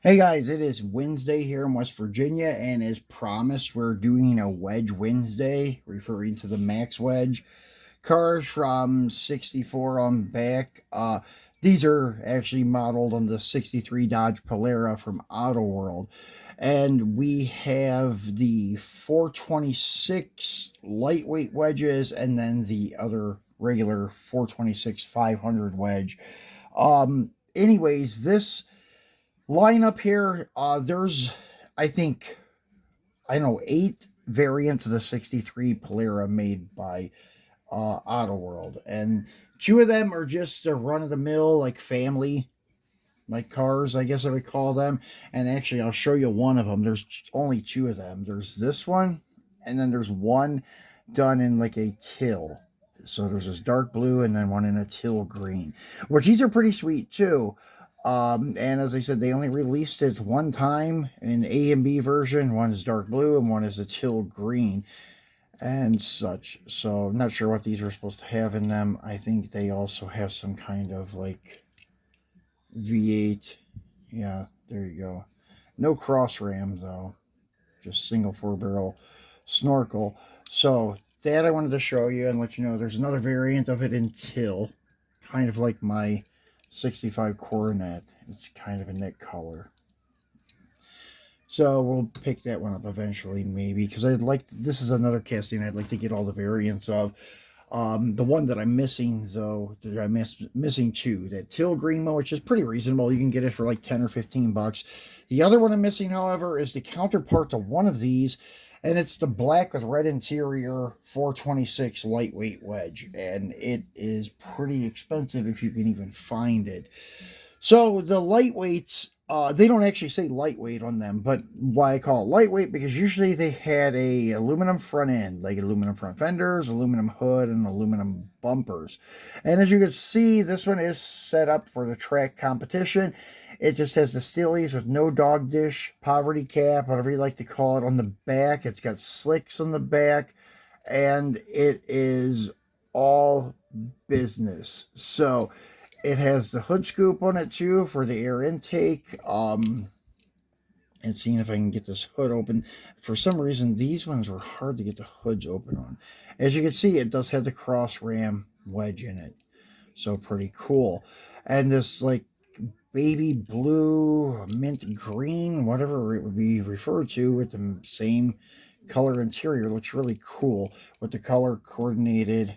Hey guys, it is Wednesday here in West Virginia, and as promised, we're doing a Wedge Wednesday, referring to the Max Wedge cars from 64 on back. These are actually modeled on the 63 Dodge Polara from Autoworld, and we have the 426 lightweight wedges, and then the other regular 426 500 wedge. Anyways, this lineup here, there's, I think, I know, 8 variants of the 63 Polara made by Autoworld, and 2 of them are just a run-of-the-mill, like, family, like, cars, I guess I would call them. And actually, I'll show you one of them. There's only 2 of them. There's this one, and then there's one done in, like, a teal. So there's this dark blue and then one in a teal green, which these are pretty sweet too. And as I said, they only released it one time in A and B version. One is dark blue and one is a teal green and such. So I'm not sure what these are supposed to have in them. I think they also have some kind of like V8. Yeah, there you go. No cross ram though, just single 4-barrel snorkel. So that I wanted to show you and let you know there's another variant of it in teal, kind of like my 65 Coronet. It's kind of a neat color. So we'll pick that one up eventually, maybe, because I'd like this is another casting I'd like to get all the variants of. The one that I'm missing, though, that I'm missing 2, that teal green one, which is pretty reasonable. You can get it for like 10 or 15 bucks. The other one I'm missing, however, is the counterpart to one of these, and it's the black with red interior 426 lightweight wedge, and it is pretty expensive if you can even find it. So the lightweights, they don't actually say lightweight on them, but why I call it lightweight, because usually they had a aluminum front end, like aluminum front fenders, aluminum hood, and aluminum bumpers. And as you can see, this one is set up for the track competition. It just has the Steelies with no dog dish, poverty cap, whatever you like to call it, on the back. It's got slicks on the back, and it is all business. So it has the hood scoop on it too for the air intake. And seeing if I can get this hood open. For some reason, these ones were hard to get the hoods open on. As you can see, it does have the cross ram wedge in it. So pretty cool. And this like baby blue, mint green, whatever it would be referred to, with the same color interior, looks really cool with the color coordinated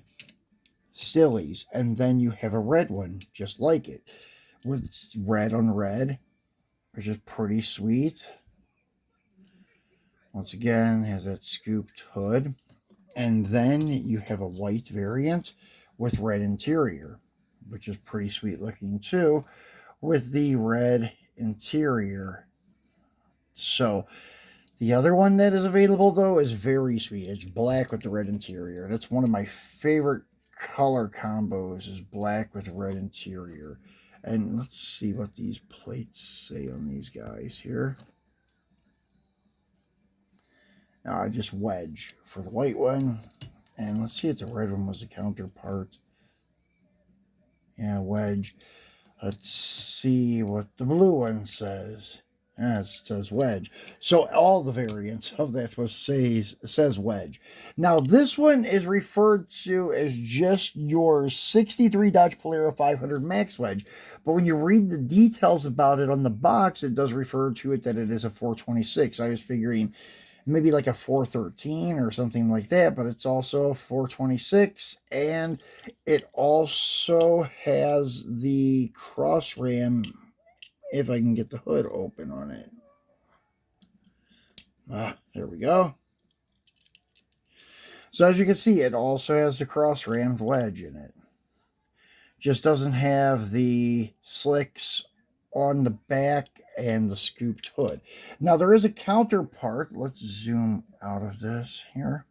Stillies. And then you have a red one just like it with red on red, which is pretty sweet. Once again, has that scooped hood. And then you have a white variant with red interior, which is pretty sweet looking too, with the red interior. So the other one that is available though is very sweet. It's black with the red interior. That's one of my favorite color combos, is black with red interior. And let's see what these plates say on these guys here. Just wedge for the white one. And let's see if the red one was the counterpart. Yeah, wedge. Let's see what the blue one says. Yeah, it says wedge. So all the variants of that says wedge. Now this one is referred to as just your 63 Dodge Polara 500 Max Wedge. But when you read the details about it on the box, it does refer to it that it is a 426. I was figuring maybe like a 413 or something like that, but it's also 426, and it also has the cross ram, if I can get the hood open on it. There we go. So as you can see, it also has the cross rammed wedge in it. Just doesn't have the slicks on the back and the scooped hood. Now there is a counterpart. Let's zoom out of this here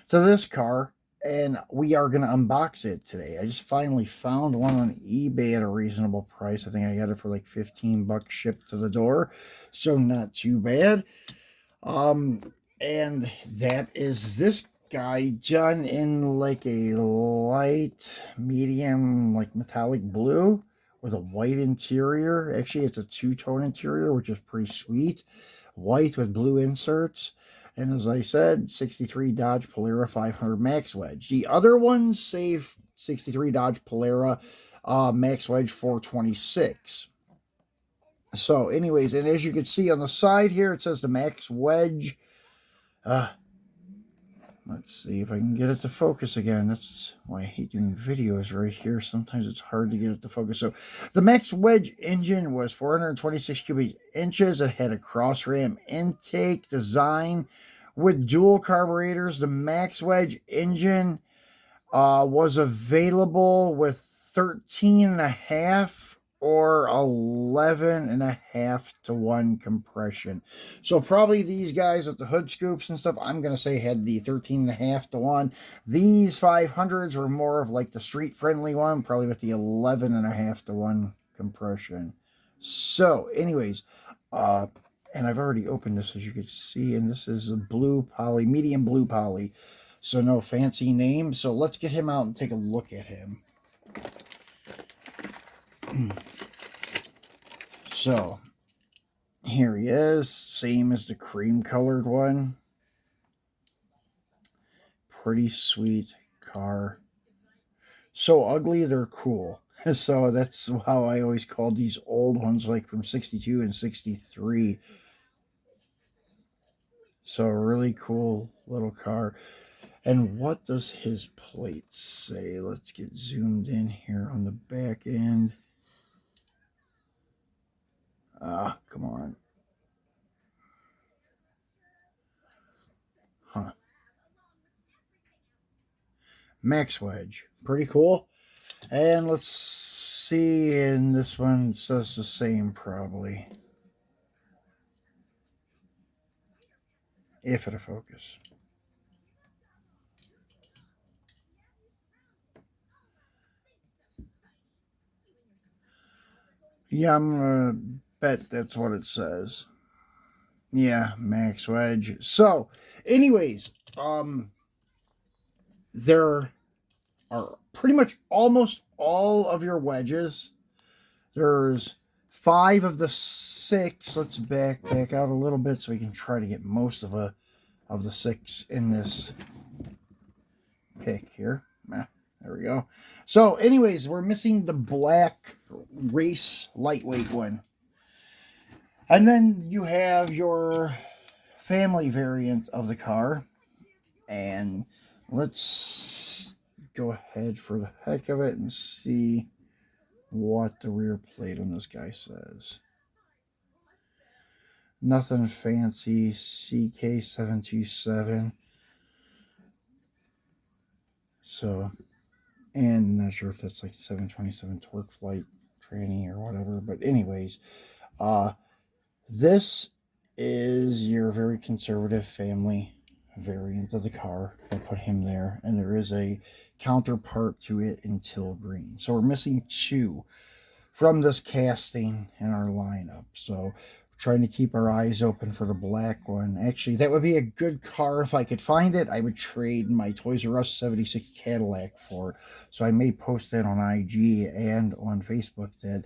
to this car, and we are going to unbox it today. I just finally found one on eBay at a reasonable price. I think I got it for like 15 bucks shipped to the door, so not too bad. And that is this guy done in like a light medium, like metallic blue, with a white interior. Actually, it's a two-tone interior, which is pretty sweet. White with blue inserts. And as I said, 63 Dodge Polara 500 Max Wedge. The other ones say 63 Dodge Polara Max Wedge 426. So anyways, and as you can see on the side here, it says the Max Wedge. Let's see if I can get it to focus again. That's why I hate doing videos right here. Sometimes it's hard to get it to focus. So the Max Wedge engine was 426 cubic inches. It had a cross ram intake design with dual carburetors. The Max Wedge engine was available with 13.5 or 11.5 to 1 compression. So probably these guys at the hood scoops and stuff, I'm going to say had the 13.5 to 1. These 500s were more of like the street friendly one, probably with the 11.5 to 1 compression. So anyways, and I've already opened this, as you can see, and this is a blue poly, medium blue poly. So no fancy name. So let's get him out and take a look at him. So here he is, same as the cream colored one. Pretty sweet car. So ugly, they're cool. So that's how I always called these old ones, like from 62 and 63. So really cool little car. And what does his plate say? Let's get zoomed in here on the back end. Come on. Huh. Max Wedge. Pretty cool. And let's see, and this one says the same probably. If it'll focus. Yeah, I'm gonna bet that's what it says. Yeah, Max Wedge. So, anyways, there are pretty much almost all of your wedges. There's 5 of the 6. Let's back out a little bit so we can try to get most of the 6 in this pick here. There we go. So anyways, we're missing the black race lightweight one. And then you have your family variant of the car. And let's go ahead for the heck of it and see what the rear plate on this guy says. Nothing fancy. CK727. So, and not sure if that's like 727 torque flight tranny or whatever. But anyways, this is your very conservative family variant of the car. I'll put him there. And there is a counterpart to it in teal green. So we're missing 2 from this casting in our lineup. So we're trying to keep our eyes open for the black one. Actually, that would be a good car if I could find it. I would trade my Toys R Us 76 Cadillac for it. So I may post that on IG and on Facebook that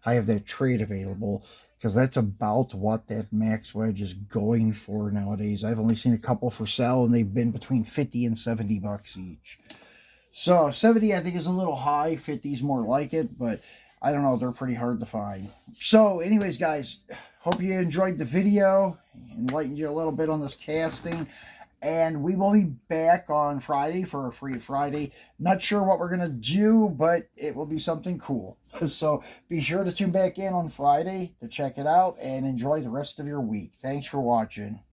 I have that trade available, because that's about what that Max Wedge is going for nowadays. I've only seen a couple for sale, and they've been between 50 and 70 bucks each. So 70 I think is a little high. 50 is more like it, but I don't know, they're pretty hard to find. So anyways, guys, hope you enjoyed the video, enlightened you a little bit on this casting. And we will be back on Friday for a free Friday. Not sure what we're going to do, but it will be something cool. So be sure to tune back in on Friday to check it out and enjoy the rest of your week. Thanks for watching.